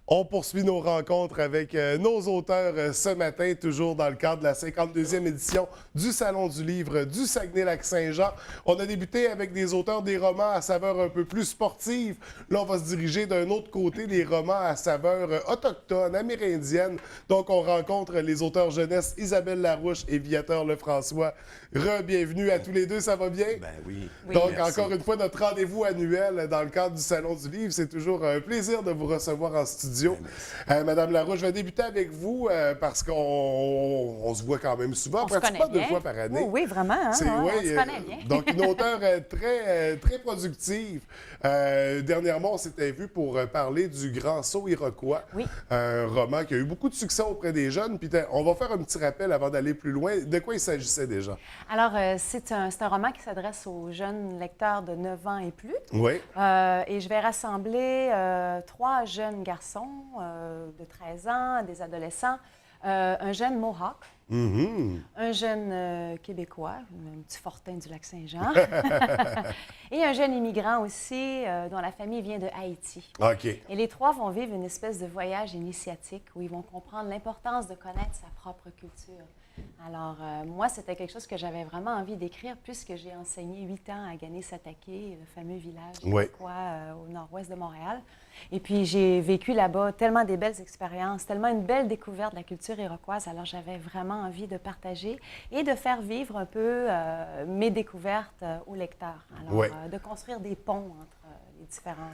On poursuit nos rencontres avec nos auteurs ce matin, toujours dans le cadre de la 52e édition du Salon du livre du Saguenay-Lac-Saint-Jean. On a débuté avec des auteurs des romans à saveur un peu plus sportive. Là, on va se diriger d'un autre côté, les romans à saveur autochtone, amérindienne. Donc, on rencontre les auteurs jeunesse Isabelle Larouche et Viateur Lefrançois. Re-bienvenue à tous les deux, ça va bien? Ben oui. Donc, merci. encore une fois, notre rendez-vous annuel dans le cadre du Salon du livre. C'est toujours un plaisir de vous recevoir en studio. Madame Larouche, je vais débuter avec vous parce qu'on se voit quand même souvent, On se pratiquement connaît bien. 2 fois par année. Oh, oui, vraiment. Hein? On se connaît bien. Donc, une auteure très productive. Dernièrement, on s'était vu pour parler du Grand Saut iroquois, Oui. un roman qui a eu beaucoup de succès auprès des jeunes. Puis on va faire un petit rappel avant d'aller plus loin. De quoi il s'agissait déjà? Alors, c'est un roman qui s'adresse aux jeunes lecteurs de 9 ans et plus. Oui. Et je vais rassembler 3 jeunes garçons de 13 ans, des adolescents, un jeune Mohawk, un jeune Québécois, un petit fortin du Lac-Saint-Jean, et un jeune immigrant aussi dont la famille vient de Haïti. OK. Et les 3 vont vivre une espèce de voyage initiatique où ils vont comprendre l'importance de connaître sa propre culture. Alors, moi, c'était quelque chose que j'avais vraiment envie d'écrire puisque j'ai enseigné 8 ans à Ganesatake, le fameux village iroquois au nord-ouest de Montréal. Et puis, j'ai vécu là-bas tellement des belles expériences, tellement une belle découverte de la culture iroquoise. Alors, j'avais vraiment envie de partager et de faire vivre un peu mes découvertes aux lecteurs. Alors, de construire des ponts entre les différents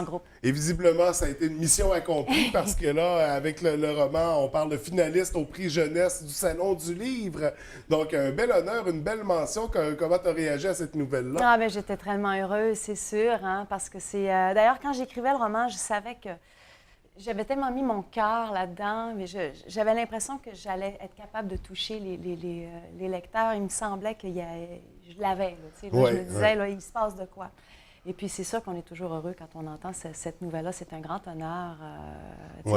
groupes. Et visiblement, ça a été une mission accomplie parce que là, avec le roman, on parle de finaliste au prix jeunesse du Salon du livre. Donc, un bel honneur, une belle mention. Comment tu as réagi à cette nouvelle-là? Ah, bien, j'étais tellement heureuse, c'est sûr, hein, parce que c'est... D'ailleurs, quand j'écrivais le roman, je savais que j'avais tellement mis mon cœur là-dedans, mais j'avais l'impression que j'allais être capable de toucher les lecteurs. Il me semblait que je l'avais, là, tu sais, là, je me disais, là, il se passe de quoi. Et puis, c'est sûr qu'on est toujours heureux quand on entend cette nouvelle-là. C'est un grand honneur.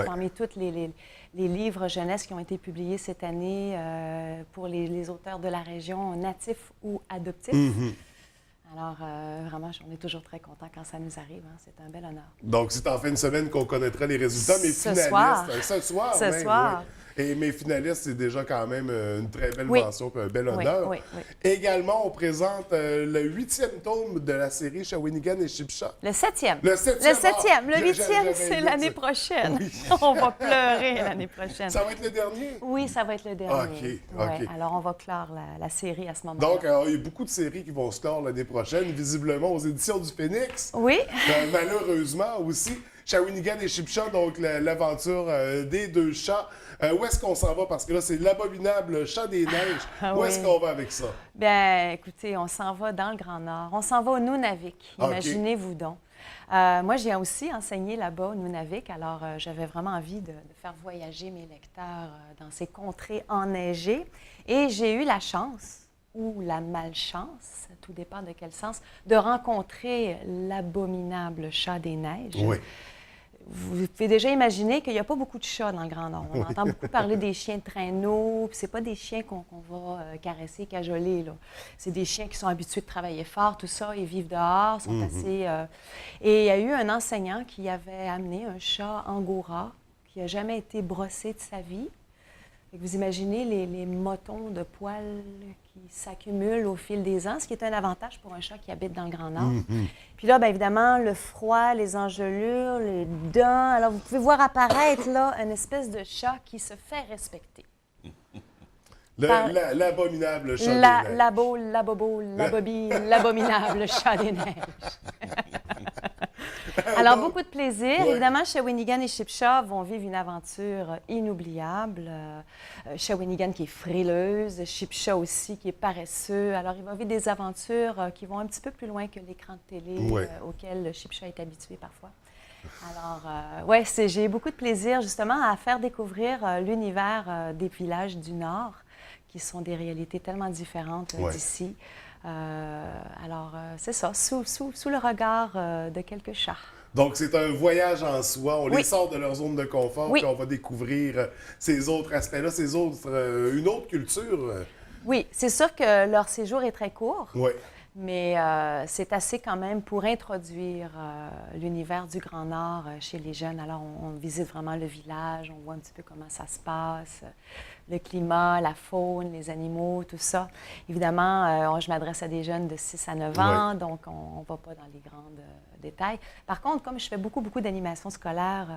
Parmi tous les livres jeunesse qui ont été publiés cette année pour les auteurs de la région, natifs ou adoptifs. Alors, vraiment, on est toujours très contents quand ça nous arrive. Hein. C'est un bel honneur. Donc, c'est en fin de semaine qu'on connaîtra les résultats, mais finalistes. Ce soir. Ce soir. Oui. Et mes finalistes, c'est déjà quand même une très belle mention et un bel honneur. Oui. Également, on présente le 8e tome de la série Shawinigan et Shipshaw. Le 7e. Le 7e. Le 8e, c'est l'année prochaine. Oui. On va pleurer l'année prochaine. Ça va être le dernier? Oui, ça va être le dernier. OK. Alors, on va clore la série à ce moment-là. Donc, il y a beaucoup de séries qui vont se clore l'année prochaine, visiblement aux éditions du Phénix. Oui. Malheureusement aussi. Shawinigan et Shipshaw, donc l'aventure des 2 chats. Où est-ce qu'on s'en va? Parce que là, c'est l'abominable chat des neiges. Où est-ce qu'on va avec ça? Bien, écoutez, on s'en va dans le Grand Nord. On s'en va au Nunavik. Imaginez-vous donc. Moi, j'ai aussi enseigné là-bas au Nunavik. Alors, j'avais vraiment envie de faire voyager mes lecteurs dans ces contrées enneigées. Et j'ai eu la chance, ou la malchance, tout dépend de quel sens, de rencontrer l'abominable chat des neiges. Oui. Vous pouvez déjà imaginer qu'il n'y a pas beaucoup de chats dans le Grand Nord. On entend beaucoup parler des chiens de traîneau, puis c'est pas des chiens qu'on va caresser, cajoler, là. C'est des chiens qui sont habitués de travailler fort, tout ça, ils vivent dehors, sont assez... Et il y a eu un enseignant qui avait amené un chat angora qui n'a jamais été brossé de sa vie. Et vous imaginez les motons de poils qui s'accumulent au fil des ans, ce qui est un avantage pour un chat qui habite dans le Grand Nord. Puis là, bien évidemment, le froid, les engelures, les dents. Alors, vous pouvez voir apparaître là une espèce de chat qui se fait respecter. L'abominable chat des neiges. L'abominable chat des neiges. Alors, beaucoup de plaisir. Ouais. Évidemment, Shawinigan et Shipshaw vont vivre une aventure inoubliable. Shawinigan qui est frileuse, Shipshaw aussi qui est paresseux. Alors, il va vivre des aventures qui vont un petit peu plus loin que l'écran de télé auquel Shipshaw est habitué parfois. Alors, j'ai beaucoup de plaisir justement à faire découvrir l'univers des villages du Nord qui sont des réalités tellement différentes d'ici. C'est ça, sous le regard de quelques chats. Donc, c'est un voyage en soi. On les sort de leur zone de confort, puis on va découvrir ces autres aspects-là, une autre culture. Oui, c'est sûr que leur séjour est très court. Oui. Mais c'est assez quand même pour introduire l'univers du Grand Nord chez les jeunes. Alors, on visite vraiment le village, on voit un petit peu comment ça se passe, le climat, la faune, les animaux, tout ça. Évidemment, je m'adresse à des jeunes de 6 à 9 ans, donc on ne va pas dans les grands détails. Par contre, comme je fais beaucoup d'animations scolaires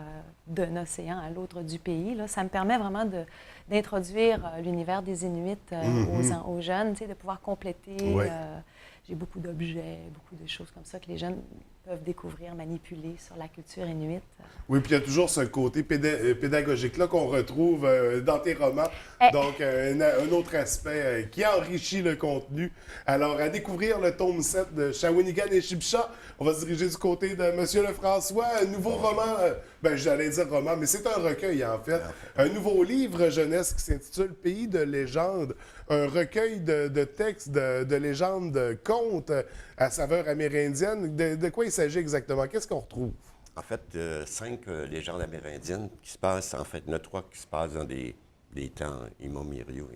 d'un océan à l'autre du pays, là, ça me permet vraiment d'introduire l'univers des Inuits aux jeunes, de pouvoir compléter... J'ai beaucoup d'objets, beaucoup de choses comme ça que les jeunes peuvent découvrir, manipuler sur la culture inuite. Oui, puis il y a toujours ce côté pédagogique-là qu'on retrouve dans tes romans. Donc, un autre aspect qui enrichit le contenu. Alors, à découvrir le tome 7 de Shawinigan et Chibcha, on va se diriger du côté de M. Lefrançois. Un nouveau roman, j'allais dire roman, mais c'est un recueil en fait. Un nouveau livre jeunesse qui s'intitule Pays de légendes. Un recueil de textes, de légendes, de contes à saveur amérindienne. De quoi il s'agit exactement? Qu'est-ce qu'on retrouve? En fait, 5 légendes amérindiennes qui se passent, en fait, il y en a 3 qui se passent dans des temps immémoriaux,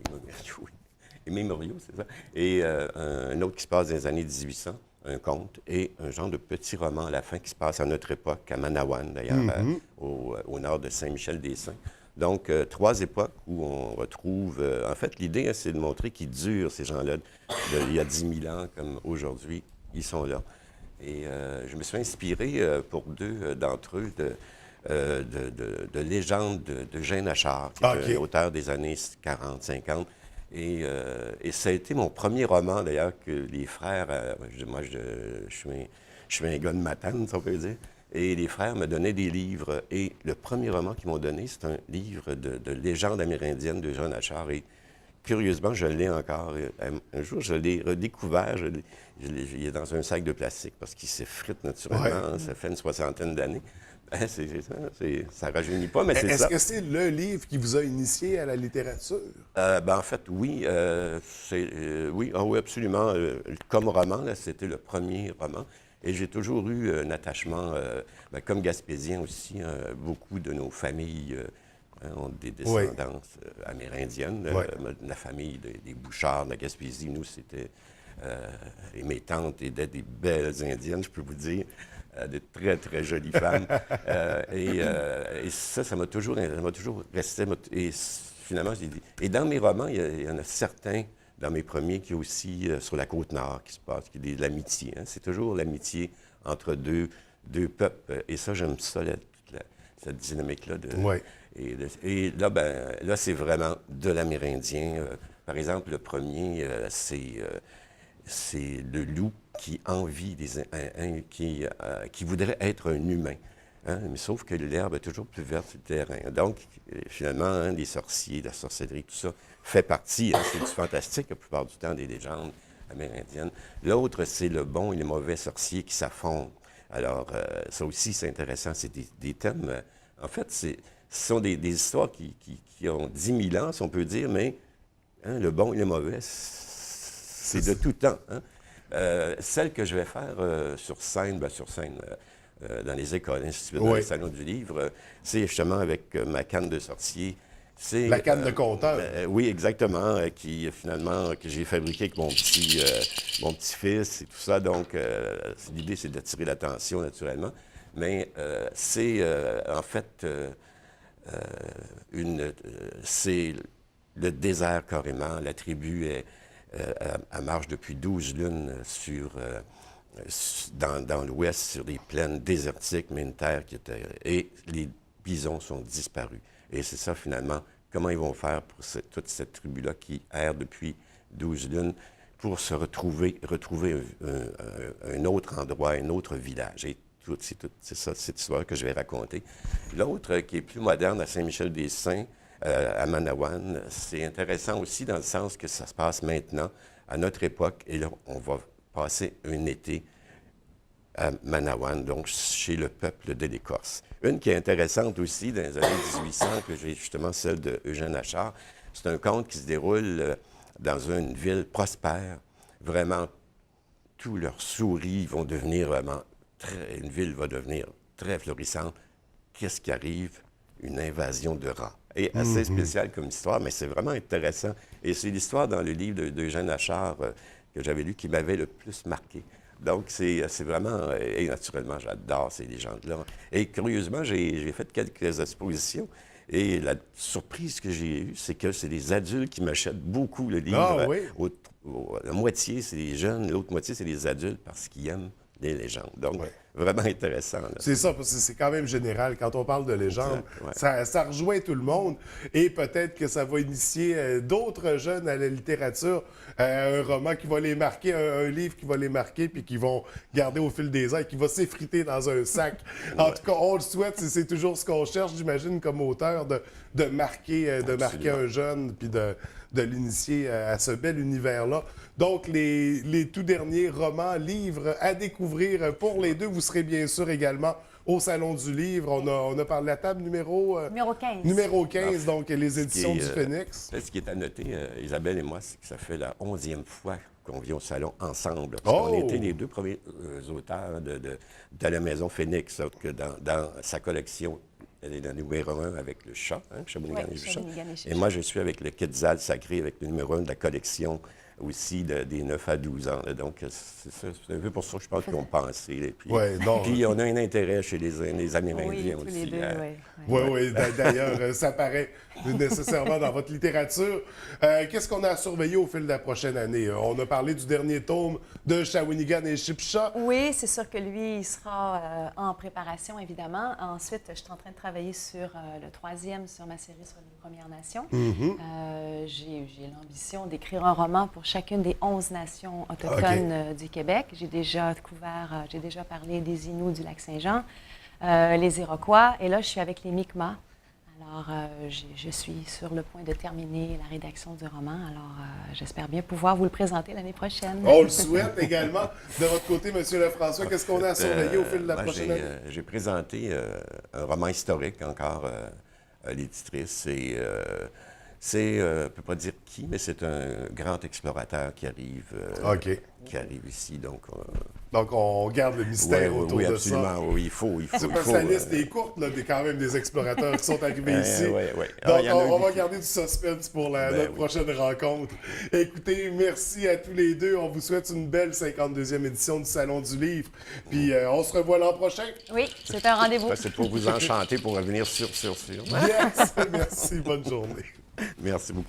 c'est ça. Et un autre qui se passe dans les années 1800, un conte, et un genre de petit roman à la fin qui se passe à notre époque, à Manawan, d'ailleurs, au nord de Saint-Michel-des-Saints. Donc, 3 époques où on retrouve... en fait, l'idée, c'est de montrer qu'ils durent, ces gens-là, il y a 10 000 ans, comme aujourd'hui, ils sont là. Et je me suis inspiré pour 2 d'entre eux de légendes de Jean Achard, qui est un auteur des années 40-50. Et ça a été mon premier roman, d'ailleurs, que les frères... moi, je suis un gars de Matane, si on peut dire. Et les frères me donnaient des livres. Et le premier roman qu'ils m'ont donné, c'est un livre de légendes amérindiennes de Jean Achard. Et curieusement, je l'ai encore. Un jour, je l'ai redécouvert. Il est dans un sac de plastique parce qu'il s'effrite naturellement. Ça fait une 60aine d'années. Ça ne rajeunit pas, mais c'est ça. Est-ce que c'est le livre qui vous a initié à la littérature? En fait, oui. Oui, absolument. Comme roman, c'était le premier roman. Et j'ai toujours eu un attachement, comme Gaspésien aussi, beaucoup de nos familles ont des descendances amérindiennes. La famille des Bouchards de la Gaspésie, nous, c'était... et mes tantes étaient des belles Indiennes, je peux vous dire, de très, très jolies femmes. Et ça m'a toujours resté... Et finalement, j'ai dit... Et dans mes romans, il y en a certains... Dans mes premiers, qui est aussi sur la Côte-Nord qui se passe, qui est de l'amitié. Hein. C'est toujours l'amitié entre deux peuples. Et ça, j'aime ça, cette dynamique-là. Et là, là, c'est vraiment de l'amérindien. Par exemple, le premier, c'est le loup qui envie qui voudrait être un humain. Hein? Mais sauf que l'herbe est toujours plus verte sur le terrain. Donc, finalement, les sorciers, la sorcellerie, tout ça, fait partie, c'est du fantastique la plupart du temps, des légendes amérindiennes. L'autre, c'est le bon et le mauvais sorcier qui s'affrontent. Alors, ça aussi, c'est intéressant. C'est des thèmes... en fait, ce sont des histoires qui ont 10 000 ans, si on peut dire, mais le bon et le mauvais, c'est de tout temps. Hein? Celle que je vais faire sur scène, dans les écoles, dans les salons du livre, c'est justement avec ma canne de sorcier. La canne de conteur. Oui, exactement, que j'ai fabriqué avec mon petit-fils et tout ça. Donc, l'idée, c'est d'attirer l'attention, naturellement. Mais c'est, en fait, c'est le désert, carrément. La tribu elle marche depuis 12 lunes dans l'ouest, sur des plaines désertiques, mais une terre qui était... Et les bisons sont disparus. Et c'est ça, finalement, comment ils vont faire pour toute cette tribu-là qui erre depuis 12 lunes pour se retrouver un autre endroit, un autre village. Et c'est ça, cette histoire que je vais raconter. L'autre, qui est plus moderne, à Saint-Michel-des-Saints, à Manawan, c'est intéressant aussi dans le sens que ça se passe maintenant, à notre époque, et là, on va passer un été à Manawan, donc chez le peuple de l'Écorce. Une qui est intéressante aussi, dans les années 1800, que j'ai justement celle de Eugène Achard, c'est un conte qui se déroule dans une ville prospère. Vraiment, tous leurs souris vont devenir vraiment une ville va devenir très florissante. Qu'est-ce qui arrive? Une invasion de rats. Et assez spécial comme histoire, mais c'est vraiment intéressant. Et c'est l'histoire dans le livre d'Eugène Achard que j'avais lus qui m'avaient le plus marqué. Donc, c'est vraiment... Et naturellement, j'adore ces légendes-là. Et curieusement, j'ai fait quelques expositions. Et la surprise que j'ai eue, c'est que c'est les adultes qui m'achètent beaucoup le livre. Ah oui? La moitié, c'est les jeunes, l'autre moitié, c'est les adultes parce qu'ils aiment les légendes. Donc, Ouais. vraiment intéressant. Là. C'est ça, parce que c'est quand même général. Quand on parle de légende, Exact, ouais. ça rejoint tout le monde. Et peut-être que ça va initier d'autres jeunes à la littérature. Un roman qui va les marquer, un livre qui va les marquer, puis qui vont garder au fil des ans et qui va s'effriter dans un sac. En tout cas, on le souhaite. C'est toujours ce qu'on cherche, j'imagine, comme auteur, de marquer un jeune, puis de l'initier à ce bel univers-là. Donc, les tout derniers romans, livres à découvrir pour les deux. Vous serez bien sûr également au Salon du Livre. On a parlé de la table numéro 15. Numéro 15, donc les éditions qui du est, Phénix. Ce qui est à noter, Isabelle et moi, c'est que ça fait la 11e fois qu'on vient au salon ensemble. Parce qu'on était les deux premiers auteurs de la Maison Phénix, donc dans sa collection. Elle est dans le numéro 1 avec le chat, Shawinigan et le chat. Et moi, je suis avec le Quetzal sacré, avec le numéro 1 de la collection aussi des 9 à 12 ans. Là. Donc, c'est un peu pour ça que je pense qu'ils ont pensé. Là. Puis, puis on a un intérêt chez les Amérindiens tous aussi. les deux, Oui. D'ailleurs, ça paraît nécessairement dans votre littérature. Qu'est-ce qu'on a à surveiller au fil de la prochaine année? On a parlé du dernier tome de Shawinigan et Chipcha. Oui, c'est sûr que lui, il sera en préparation, évidemment. Ensuite, je suis en train de travailler sur le 3e, sur ma série sur les Premières Nations. J'ai l'ambition d'écrire un roman pour chacune des 11 nations autochtones du Québec. J'ai déjà parlé des Inuits du Lac-Saint-Jean, les Iroquois, et là, je suis avec les Mi'kmaq. Alors, je suis sur le point de terminer la rédaction du roman. Alors, j'espère bien pouvoir vous le présenter l'année prochaine. On le souhaite également. De votre côté, M. Lefrançois, qu'est-ce qu'on a à surveiller au fil de la prochaine année? J'ai présenté un roman historique encore à l'éditrice. C'est, je ne peux pas dire qui, mais c'est un grand explorateur qui arrive ici. Donc, on garde le mystère autour de absolument, ça. Oui, il faut. C'est parce que la liste est courte, là, quand même des explorateurs qui sont arrivés ici. Oui. Donc, on va garder du suspense pour notre prochaine rencontre. Écoutez, merci à tous les deux. On vous souhaite une belle 52e édition du Salon du Livre. Puis, on se revoit l'an prochain. Oui, c'est un rendez-vous. C'est pour vous enchanter, pour revenir sur. Yes! Merci, bonne journée. Merci beaucoup.